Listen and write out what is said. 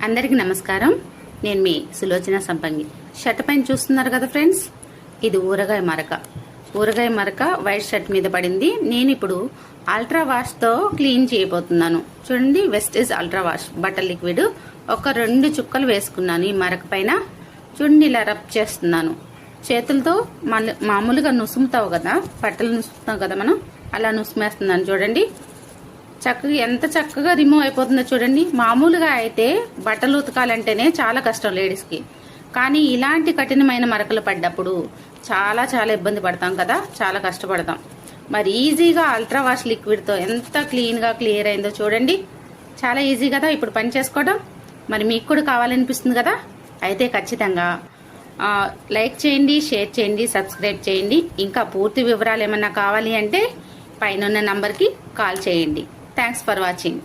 అందరికీ నమస్కారం. నేను మీ సులోచన సంపంగి. షర్ట్ పైన చూస్తున్నారు కదా ఫ్రెండ్స్, ఇది ఊరగాయ మరక వైట్ షర్ట్ మీద పడింది. నేను ఇప్పుడు అల్ట్రా వాష్ తో క్లీన్ చేయబోతున్నాను. చూడండి, వెస్టేజ్ అల్ట్రా వాష్ బట్టల లిక్విడ్ ఒక 2 చుక్కలు వేసుకున్నాను ఈ మరక పైన. చూడండి, ఇలా రబ్ చేస్తున్నాను చేతులతో. మామూలుగా నుసుముతావు కదా, బట్టలు నుసుముతాం కదా మనం, అలా నుసుమేస్తున్నాను. చూడండి ఎంత చక్కగా రిమూవ్ అయిపోతుందో చూడండి. మామూలుగా అయితే బట్టలు ఉతకాలంటేనే చాలా కష్టం లేడీస్కి, కానీ ఇలాంటి కఠినమైన మరకలు పడ్డప్పుడు చాలా చాలా ఇబ్బంది పడతాం కదా, చాలా కష్టపడతాం. మరి ఈజీగా అల్ట్రా వాష్ లిక్విడ్తో ఎంత క్లీన్గా క్లియర్ అయిందో చూడండి. చాలా ఈజీ కదా ఇప్పుడు పని చేసుకోవడం. మరి మీకు కూడా కావాలనిపిస్తుంది కదా, అయితే ఖచ్చితంగా లైక్ చేయండి, షేర్ చేయండి, సబ్స్క్రైబ్ చేయండి. ఇంకా పూర్తి వివరాలు ఏమన్నా కావాలి అంటే పైన నంబర్కి కాల్ చేయండి. Thanks for watching.